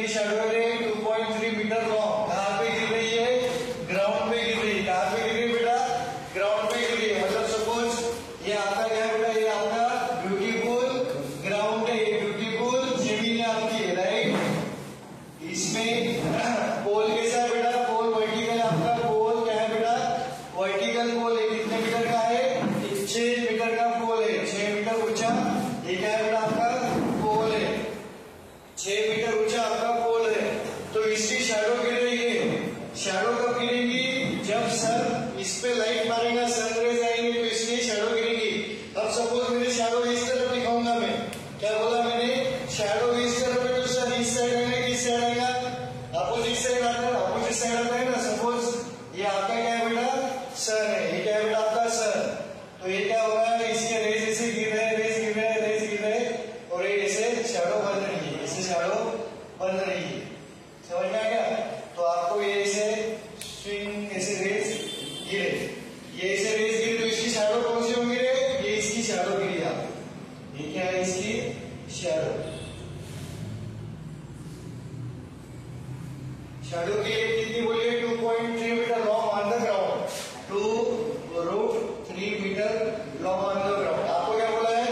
की शैडो है 2.3 metre long. कहाँ पे गिर रही है? ग्राउंड पे गिर रही है। कहाँ पे गिर रही है बेटा? ग्राउंड पे गिर रही है। मतलब सपोज ये आपका क्या है बेटा? ये आपका ब्यूटीफुल ग्राउंड है, ब्यूटीफुल जमीन है आपकी, राइट। इसमें पोल कैसा है बेटा? पोल वर्टिकल आपका पोल क्या है बेटा? वर्टिकल पोल है। कितने मीटर का है? 6 मीटर का पोल है, 6 मीटर ऊंचा। ये क्या है बेटा? आपका पोल है, 6 मीटर ऊंचा आपका पोल है। तो इसकी शैडो गिर रही है। शैडो कब गिरेगी? जब सन इस पे लाइट मारेगा, सन रेज आएंगे तो इसकी शैडो गिरेगी। अब सपोज मैंने शैडो इस तरफ दिखाऊंगा, मैं क्या बोला मैंने? शैडो इस तरफ है तो सन इस साइड आएगा, किस साइड आएगा? अपोजिट साइड आता है, अपोजिट साइड आता है ना। सपोज ये आपका क्या है बेटा? सन है। ये क्या है बेटा? आपका सन। तो ये क्या होगा? इसके रेज ऐसे गिर रहे हैं, रेज गिर रहे हैं, रेज गिर रहे हैं और ये ऐसे शैडो बन रही है, ऐसे शैडो बन रही है। समझ में आ गया? तो आपको ये ऐसे स्विंग ऐसे रेज गिरे, ये ऐसे रेज गिरे तो इसकी शैडो कौन सी होगी रे? ये इसकी शैडो गिरी आपको। ये क्या है? इसकी शैडो। शैडो की कितनी बोलिए? 2.3 metre long on the ground. 2√3 metre long on the ground. आपको क्या बोला है?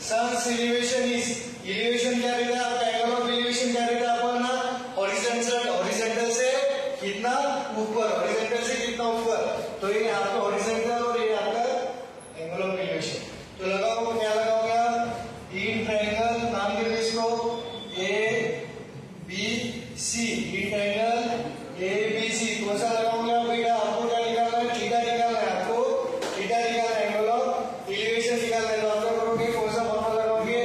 सन्स एलिवेशन इज, एलिवेशन क्या रहता है आपका? एंगल ऑफ एलिवेशन क्या रहता है आपका ना? हॉरिजॉन्टल, हॉरिजॉन्टल से कितना ऊपर, हॉरिजॉन्टल से कितना ऊपर। तो ये आपका हॉरिजॉन्टल और ये आपका एंगल ऑफ एलिवेशन। तो लगाओ, क्या लगाओगे आप? इन ट्रायंगल, नाम दे दो इसको ABC, इन ट्रायंगल ABC। कौन सा लगाओगे आप बेटा? आपको क्या निकालना है? थीटा निकालना है। आपको थीटा निकालना है, एंगल ऑफ एलिवेशन निकालना है। तो आप क्या करोगे? कौन सा फॉर्मूला लगाओगे?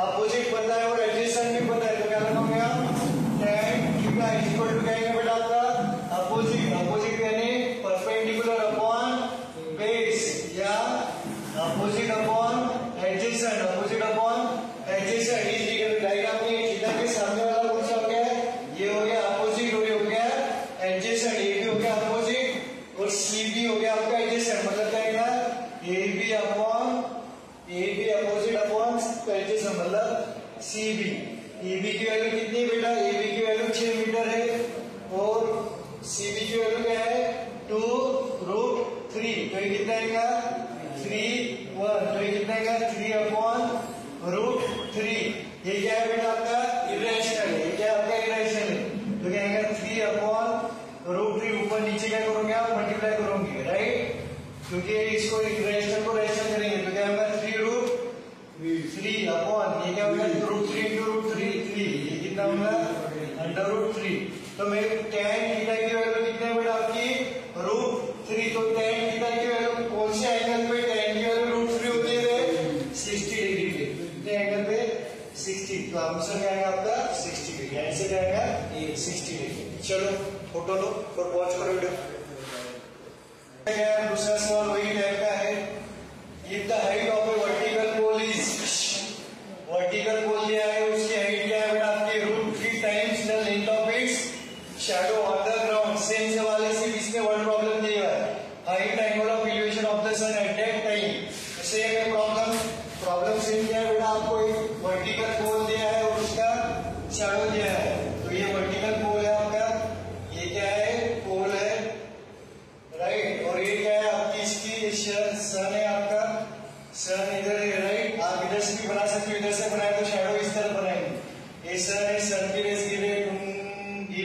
अपोजिट पता है और एडजेसेंट भी पता है, तो क्या लगाओगे आप? tan थीटा इक्वल टू क्या है बेटा आपका? अपोजिट, अपोजिट यानी परपेंडिकुलर अपॉन बेस या opposite upon adjacent, opposite upon adjacent. इस डायग्राम में थीटा के सामने वाला कौन सा हो गया? ये हो गया अपोजिट और ये हो गया एडजेसेंट। ये भी हो गया अपोजिट और सी भी हो गया आपका एडजेसेंट। मतलब क्या है? A B opposite upon adjacent, मतलब सी बी। ए बी की वैल्यू कितनी है बेटा? ए बी की वैल्यू 6 मीटर है और सी बी की वैल्यू क्या है? 2√3। तो ये कितना आएगा? 3/1। तो ये कितना आएगा? 3/√3। ये क्या है बेटा? आपका इरेशनल है। ये क्या है आपका? इरेशनल है। तो क्या आएगा? 3/√3। ऊपर नीचे क्या करोगे आप? मल्टीप्लाई करोगे, राइट। क्योंकि इसको इरेशनल को रेशनल करेंगे तो क्या होगा? 3√3 अपॉन ये क्या होगा? √3 × √3, ये कितना होगा? √3। तो मेरे tan थीटा की वैल्यू कितने बेटा आपकी? √3। तो tan थीटा की वैल्यू कौन से एंगल पे tan की वैल्यू √3 होती है? 60 डिग्री पे। कितने एंगल पे? 60। तो आंसर क्या आएगा आपका? 60 डिग्री। आंसर क्या आएगा? 60 डिग्री। चलो फोटो लो और पॉज करो वीडियो। दूसरा सवाल वही टाइप का है। If the height of a vertical pole is, vertical pole दिया है, उसकी हाइट क्या है बेटा आपकी? √3 times the length of its shadow on the ground. Same सवाल है, सिर्फ इसमें वर्ड प्रॉब्लम दिया है। Height angle of elevation of the sun at that time. Same है प्रॉब्लम, प्रॉब्लम सेम क्या है बेटा? आपको एक वर्टिकल पोल दिया है और उसका शैडो दिया है। तो ये वर्टिकल पोल है आपका, ये क्या है? पोल है, राइट। और ये क्या है आपकी? इसकी सन है आपका, सन इधर है, राइट। आप इधर से भी बना सकते हो, इधर से बनाए तो शैडो इस तरह बनाएंगे। ये सन है, सन की रेस गिर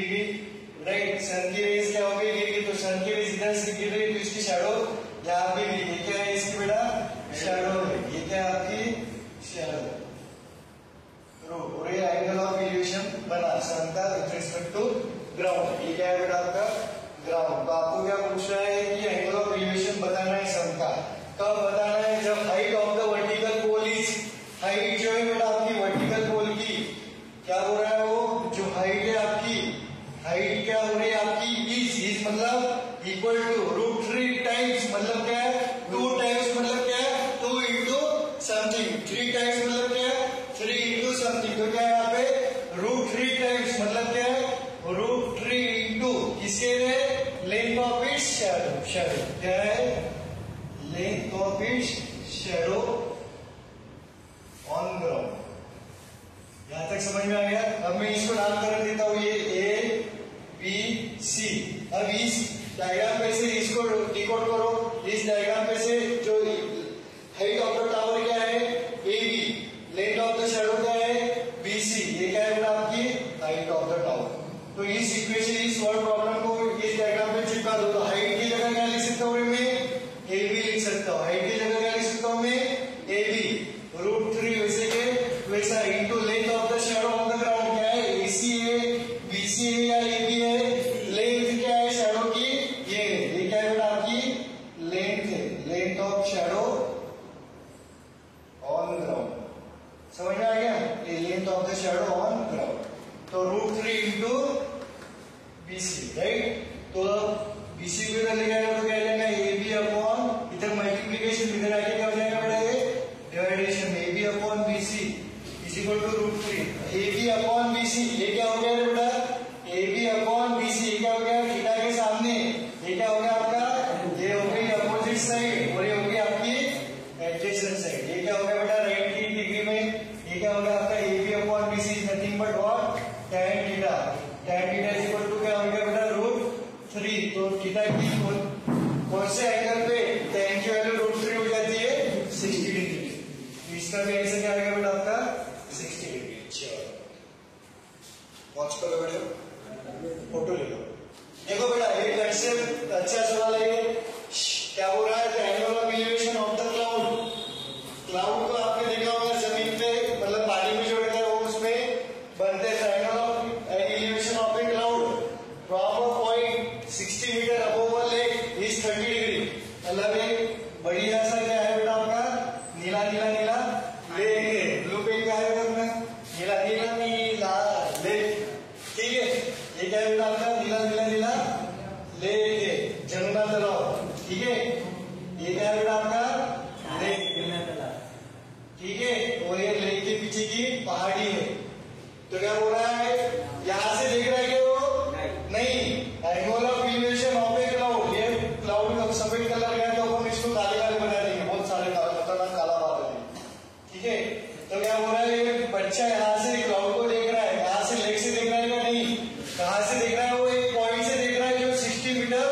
गई, राइट। सन की रेस क्या हो गई? गिर गई। तो सन की रेस इधर से गिर रही तो इसकी शैडो यहाँ पे गिर। ये क्या है? इसकी बेटा शैडो है। ये क्या है आपकी? शैडो। और ये एंगल ऑफ एलिवेशन बना सन का विथ रिस्पेक्ट टू ग्राउंड। ये क्या है बेटा आपका? ग्राउंड। तो आपको क्या पूछ रहा है कि एंगल ऑफ एलिवेशन बताना है सन का। कब बताना है? जब height of the vertical pole is, height जो है बेटा आपकी वर्टिकल पोल की क्या हो रहा है? वो जो हाइट है आपकी, हाइट क्या हो रही है आपकी? इज मतलब इक्वल टू √3 टाइम्स, मतलब क्या है? 2 टाइम्स, मतलब क्या है? 2 × समथिंग। 3 टाइम्स मतलब क्या है? 3 × समथिंग। तो क्या है यहाँ पे? √3 टाइम्स मतलब क्या है? √3 × किसके लिए? Length of its shadow. Shadow क्या है? Length of its shadow on ground. यहां तक तक समझ में आ गया। अब मैं इसको नाम कर देता हूँ ये ए बी सी। अब इस डायग्राम पे से इसको डिकोड करो। इस डायग्राम पे से जो हाइट ऑफ द टावर क्या है A B, length of the shadow क्या है बी सी, ये क्या है बेटा आपकी हाइट ऑफ द टावर। तो इस इक्वेशन इस वर्ड प्रॉब्लम को इस डायग्राम पे चिपका दो। तो हाइट की जगह क्या लिख सकता हूँ मैं ए बी लिख सकता हूँ। हाइट की जगह क्या लिख सकता हूँ मैं ए बी √3 वैसे के वैसा into length of the shadow on the ground क्या है ए सी है बी सी है या ए बी है। लेंथ क्या है शैडो की ये क्या है बेटा आपकी लेंथ है, length of shadow on ground. समझ में आ गया ये length of the shadow on ground. तो √3 इंटू बीसी राइट। तो बीसी को इधर ले आएगा तो क्या लेना ए बी अपॉन इधर मल्टीप्लीकेशन इधर आके क्या हो जाएगा बेटा ये division A B upon BC is equal to √3 A B upon BC. ये क्या हो गया बेटा ए बी अपॉन बीसी। ये क्या हो गया थीटा के सामने ये क्या हो गया आपका ये हो गई अपोजिट साइड और ये हो गई आपकी एडजेसेंट साइड। ये क्या हो गया बेटा राइट की डिग्री में ये क्या हो गया आपका A B upon BC is nothing but what tan theta. tan theta is equal to क्या हो गया बेटा √3। तो थीटा की कौन से एंगल पे tan की वैल्यू √3 हो जाती है 60 डिग्री। तो इसका भी ऐसे क्या आएगा बेटा आपका 60 डिग्री। चलो पॉज करो बेटा फोटो ले लो। देखो बेटा ये कंसेप्ट अच्छा सवाल है। क्या बोल रहा है angle of elevation of the cloud. Cloud को आपने देखा होगा जमीन पे मतलब पानी में जो रहता है वो उसमें बनते हैं triangle of elevation of a cloud from a point 60 metre above a lake is 30 degree. मतलब एक बढ़िया सा क्या है बेटा आपका नीला नीला नीला लेक है। ब्लू पेन क्या है बेटा नीला नीला नीला लेक। ठीक है ये क्या है बेटा आपका नीला नीला नीला लेक है जमुना तालाब। ठीक है ये क्या है बेटा आपका लेक। ठीक है और ये लेक के पीछे की पहाड़ी है। तो क्या बोल रहा है यहां से देख रहा है क्या वो नहीं angle of elevation of a cloud. ये क्लाउड का सफेद कलर गया तो हम इसको काले काले बना देंगे बहुत सारे खतरनाक काला बादल है। ठीक है तो क्या बोल रहा है ये बच्चा यहाँ से क्लाउड को देख रहा है यहाँ से लेक से देख रहा है क्या नहीं कहां से देख रहा है वो एक पॉइंट से देख रहा है जो 60 मीटर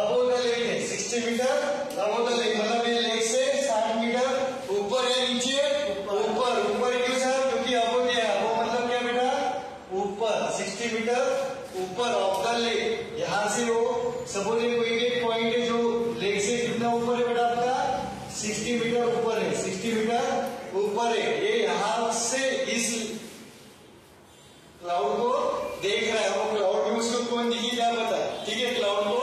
अबव द लेक है। 60 मीटर अबव द लेक मतलब ये लेक से 60 मीटर ऊपर है नीचे ऊपर ऊपर क्यों सर क्योंकि अबव दिया है वो मतलब क्या बेटा ऊपर 60 मीटर ऊपर ऑफ द लेक। यहाँ से वो सपोज कोई भी पॉइंट है जो लेक से कितना ऊपर है बेटा आपका 60 मीटर ऊपर है 60 मीटर ऊपर है। ये यहाँ से इस क्लाउड को देख रहा है। वो क्लाउड में उसको कौन दिखी क्या पता। ठीक है क्लाउड को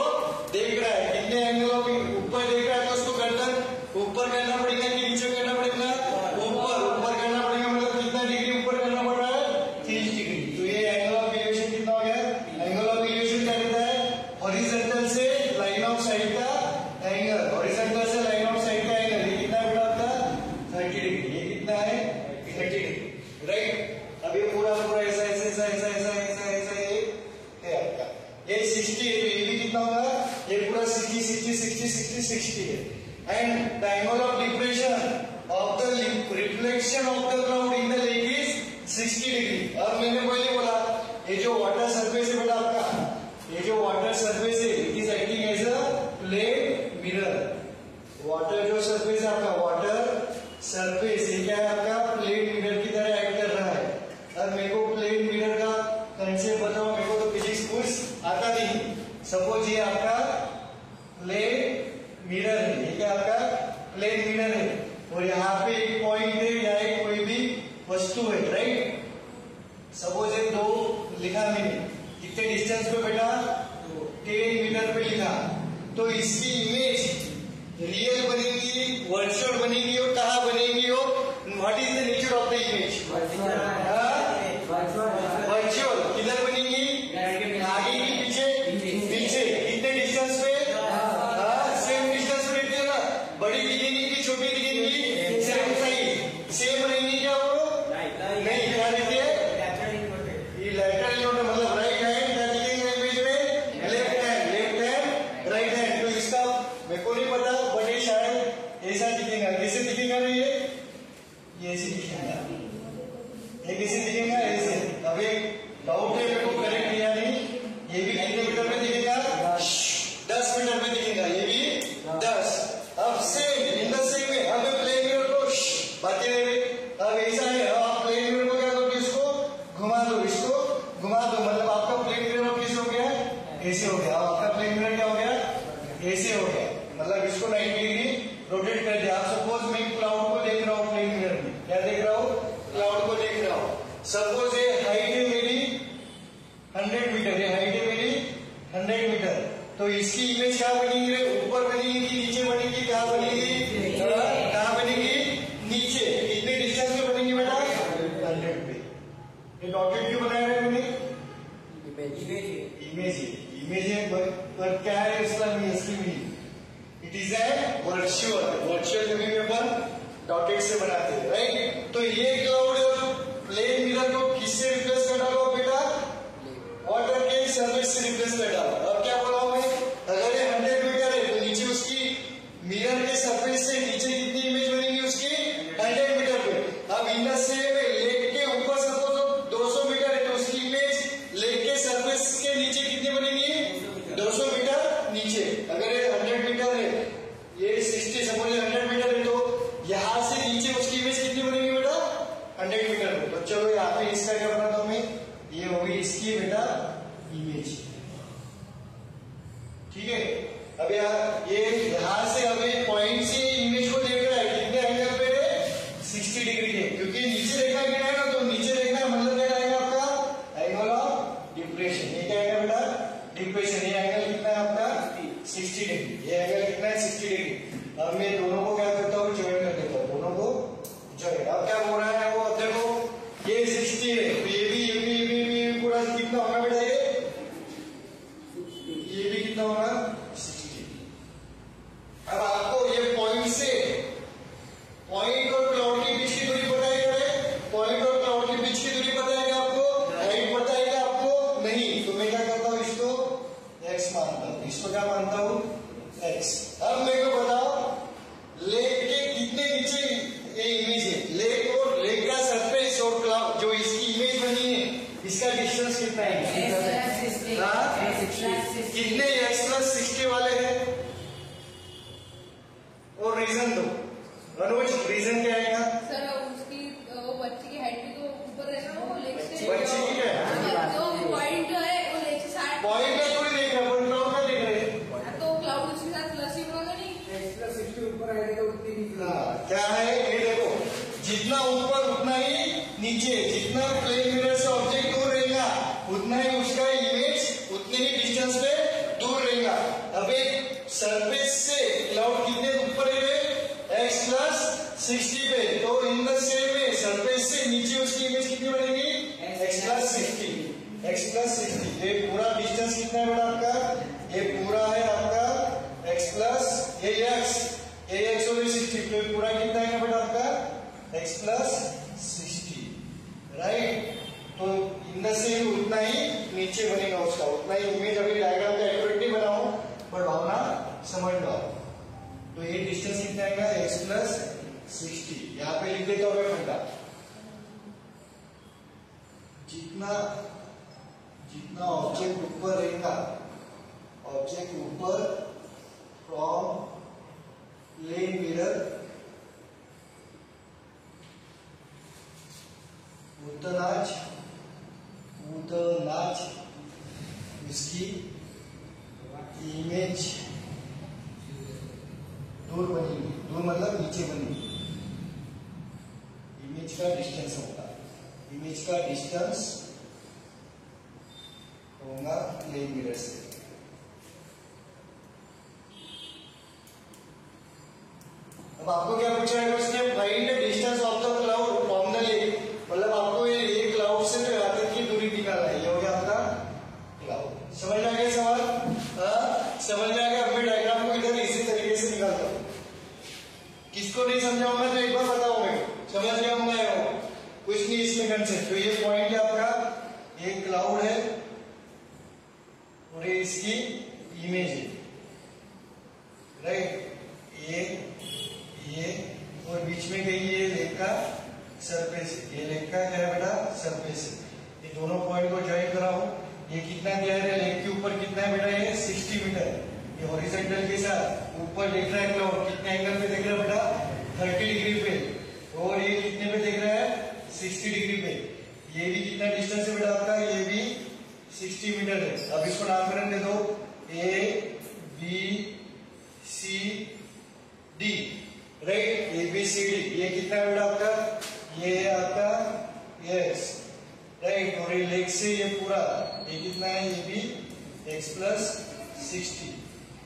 देख रहा है कितने एंगल ऑफ ऊपर देख रहा है तो उसको गर्दन ऊपर करना पड़ेगा कि नीचे करना पड़ेगा ऊपर करना पड़ेगा। मतलब कितना डिग्री ऊपर करना पड़ रहा है 30 डिग्री। तो ये एंगल ऑफ एलिवेशन कितना हो गया एंगल ऑफ एलिवेशन क्या कहता है हॉरिजॉन्टल से लाइन ऑफ साइड का एंगल। हॉरिजॉन्टल से लाइन ऑफ साइड का एंगल ये कितना बेटा आपका 30 डिग्री। ये कितना है 30 डिग्री राइट। अब ये पूरा पूरा ऐसा ऐसा ऐसा ऐसा ऐसा ऐसा ऐसा ये है आपका ये 60 है। तो ये भी कितना होगा ये पूरा 60 60 60 60 60 है। And the angle of depression of the reflection of the cloud in the lake is 60 degree. अब मैंने पहले बोला ये जो वाटर सरफेस है बेटा आपका ये जो वाटर सरफेस है it is acting as a plane mirror. Water जो सरफेस है आपका वाटर सरफेस ये क्या है आपका प्लेन मिरर की तरह एक्ट कर रहा है। अब मेरे को प्लेन मिरर का कंसेप्ट बताओ मेरे को तो फिजिक्स कुछ आता नहीं। सपोज ये आपका प्लेन मिरर है ये क्या आपका प्लेन मिरर है और यहाँ पे एक पॉइंट है या एक कोई भी वस्तु है राइट। सपोज ये 2 लिखा मैंने कितने डिस्टेंस पे बेटा 10 मीटर पे लिखा। तो इसकी इमेज रियल बनेगी वर्चुअल बनेगी और कहाँ बनेगी और what is the nature of the image virtual. किधर बनेगी आगे की पीछे पीछे कितने डिस्टेंस पे सेम डिस्टेंस पे रहती है ना। बड़ी दिखेगी कि छोटी दिखेगी सेम साइज सेम रहेगी क्या वो नहीं क्या रहती है ये लेफ्ट हैंड मतलब राइट हैंड क्या दिखेगा इमेज में लेफ्ट हैंड राइट हैंड। तो इसका मेरे को नहीं पता बट ये शायद ऐसा दिखेगा। कैसे दिखेगा ये ऐसे दिखेगा ये कैसे दिखेगा ऐसे दो, इसको घुमा दो, मतलब आपका प्लेन मिरर कैसे हो गया, ऐसे हो गया। आपका प्लेन मिरर क्या हो गया, ऐसे हो गया, मतलब इसको 90 डिग्री रोटेट कर दिया। आप सपोज मैं क्लाउड को देख रहा हूँ प्लेन मिरर में, क्या देख रहा हूँ, क्लाउड को देख रहा हूँ। सपोज ये हाइट है मेरी 100 मीटर, ये हाइट है मेरी 100 मीटर, तो इसकी इमेज क्या बनेगी, ऊपर बनेगी कि नीचे बनेगी, कहाँ बनेगी, कहाँ बनेगी, नीचे। कितने डिस्टेंस पे बनेगी बेटा, 100 पे। ये डॉटेड क्यों बनाया है मैंने, इमेज है, पर क्या है इसका meaning, it is a virtual meaning में अपन डॉटेड से बनाते हैं, राइट। तो ये क्लाउड प्लेन मिरर को किससे रिप्लेस कर डालो बेटा, वाटर के सरफेस से रिप्लेस कर डालो। अब क्या बोला मैं, अगर ये 100 मीटर है तो नीचे उसकी मिरर के सरफेस से नीचे कितनी इमेज बनेगी उसकी, 100 मीटर पे। अब इन सेम लेक के ऊपर सपोज 200 मीटर है तो उसकी इमेज लेक के सरफेस के नीचे कितनी बनेगी, 200 मीटर नीचे। अगर ये 100 मीटर है, ये 60 सपोज 100 मीटर है, तो यहां से नीचे उसकी इमेज कितनी बनेगी बेटा, 100 मीटर में। तो चलो यहाँ पे इसका क्या बनाता हूं मैं, ये होगी इसकी बेटा इमेज, ठीक है। अब ये यहां से हमें पॉइंट से इमेज को देख रहा है, कितने एंगल पे, 60 डिग्री है, क्योंकि नीचे रेखा गिरा है ना, तो नीचे रेखा मतलब क्या आएगा आपका, एंगल ऑफ डिप्रेशन। ये क्या आएगा बेटा, डिप्रेशन। ये एंगल कितना है आपका, 60 डिग्री। ये एंगल कितना है, 60 डिग्री। अब मैं दोनों को क्या करता हूँ, ज्वाइन कर देता हूँ, दोनों को ज्वाइन। अब क्या हो रहा है, वो अब देखो ये 60 है, तो ये भी पूरा कितना होगा बेटा, ये भी कितना होगा, 60। अब आपको ये पॉइंट से, पॉइंट और क्लाउड के बीच की दूरी पता है, पॉइंट और क्लाउड के बीच की दूरी पता है आपको, हाइट पता है आपको, नहीं। तो मैं क्या करता हूँ, इसको x मानता हूँ, इसको क्या मानता हूँ, x। अब मेरे को बताओ लेक के कितने नीचे ये इमेज है, लेक और लेक का सरफेस और क्लाउड जो इसकी इमेज बनी है, इसका डिस्टेंस कितना है, कितने x+60 वाले हैं, और रीजन दो। अनुज रीजन क्या आएगा सर, उसकी वो बच्ची की हाइट भी तो ऊपर है ना, वो लेग से, बच्ची की क्या है, जो पॉइंट जो है वो लेग से 60 पॉइंट का थोड़ी देख रहे हैं, क्लाउड का देख रहे हैं, तो क्लाउड उसके साथ प्लस ही होगा नहीं, x+60 ऊपर आएगा उतनी ही। क्या है ये देखो, जितना ऊपर उतना ही नीचे, जितना प्लेन मिरर से ऑब्जेक्ट दूर रहेगा उतना ही उसका इमेज उतने ही डिस्टेंस पे दूर रहेगा। अब एक सरफेस से क्लाउड कितने ऊपर है, x+60 पे, तो in the same way surface से नीचे उसकी इमेज कितनी बनेगी, x+60। ये पूरा डिस्टेंस कितना है बेटा आपका, ये पूरा है आपका ये x और 60, तो पूरा कितना है बेटा आपका x+60, राइट। तो इन द सेम उतना ही नीचे बनेगा उसका, उतना ही इमेज। अभी डायग्राम का एक्यूरेटली बनाओ पर भावना समझ लो। तो ये डिस्टेंस कितना आएगा, x+60। यहाँ पे लिख देता हूँ मैं फंडा, जितना ऑब्जेक्ट ऊपर रहेगा, ऑब्जेक्ट ऊपर फ्रॉम प्लेन मिरर, उतनाच उसकी इमेज दूर बनेगी, दूर मतलब नीचे बनेगी। इमेज का डिस्टेंस होगा, इमेज का डिस्टेंस होगा प्लेन मिरर से। अब आपको क्या पूछा है उसने, find the distance of the cloud from the lake, मतलब आपको ये क्लाउड से आगे की दूरी निकालना है। ये हो गया आपका क्लाउड। समझ में आ गया सवाल, समझ में आ गया। अपने डायग्राम को इधर इसी तरीके से निकालता हूं, किसको नहीं समझा होगा तो एक बार बताओ, मैं समझ गया होंगे, कुछ नहीं इसमें कंसेप्ट। तो ये पॉइंट है आपका, ये क्लाउड है और ये इसकी इमेज है, राइट। ये और बीच में कहीं ये लेक का सरफेस है, ये लेक का क्या है बेटा, सरफेस है। ये दोनों पॉइंट को ज्वाइन कराओ। ये कितना दिया है, लेक के ऊपर कितना है बेटा, ये 60 मीटर। ये हॉरिजॉन्टल के साथ ऊपर देख रहा है क्लाउड, कितने एंगल पे देख रहा है बेटा, 30 डिग्री पे, और ये कितने पे देख रहा है, 60 डिग्री पे। ये भी कितना डिस्टेंस है बेटा आपका, ये भी 60 मीटर है। अब इसको नामकरण दे दो, A B C D, right, A B C D. ये कितना है बेटा आपका, ये आपका एक्स, राइट, और ये लेग से ये पूरा ये कितना है, ये भी एक्स प्लस 60।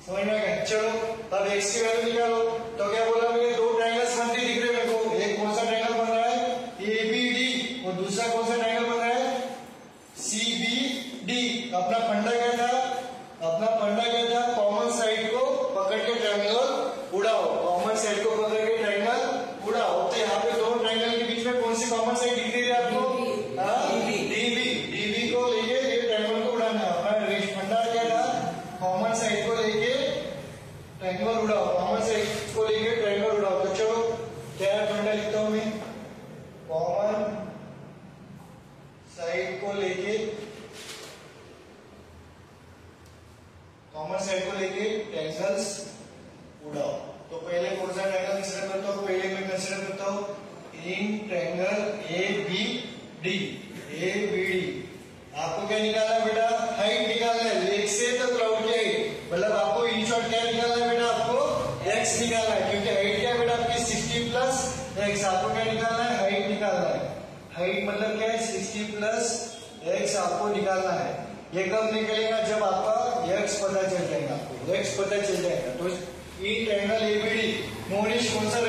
समझ में आ गया? चलो अब एक्स की वैल्यू निकालो। तो क्या बोला मेरे, दो ट्रायंगल्स बनते दिख रहे मेरे को। एक कौन सा ट्रायंगल बन रहा है, ए बी डी, और दूसरा कौन सा ट्रायंगल बन रहा है, सी बी डी। अपना फंडा क्या था, अपना फंडा क्या था, कॉमन साइड को पकड़ के ट्रायंगल उड़ाओ, कॉमन साइड को पकड़ के ट्रायंगल उड़ाओ। तो यहाँ पे दोनों ट्रायंगल के बीच में कौन सी कॉमन साइड दिख रही है आपको, डीबी। डीबी को लेके ये ट्रायंगल को उड़ाना है। अपना फंडा क्या था, कॉमन साइड को लेके ट्रायंगल उड़ाओ, कॉमन साइड को लेके ट्रायंगल उड़ाओ। तो चलो क्या फंडा लिखता हूं मैं, कॉमन साइड को लेके, कॉमन साइड को लेके ट्रायंगल्स उड़ाओ। तो पहले कौन सा ट्रायंगल कंसीडर करता हूं, पहले मैं कंसीडर करता हूं in triangle A B D. A B D आपको क्या निकालना है बेटा, हाइट निकालना है, लेग से तो क्राउड की हाइट, मतलब आपको इन शॉर्ट क्या निकालना है बेटा, आपको एक्स निकालना है, क्योंकि हाइट क्या है बेटा आपकी 60 प्लस एक्स। आपको क्या निकालना है, हाइट निकालना है। हाइट मतलब क्या है, 60 प्लस एक्स आपको निकालना है। ये कब निकलेगा, जब आपका एक्स पता चल जाएगा, आपको एक्स पता चल जाएगा। तो ई ट्रायंगल एबीडी मोनिश कौन सा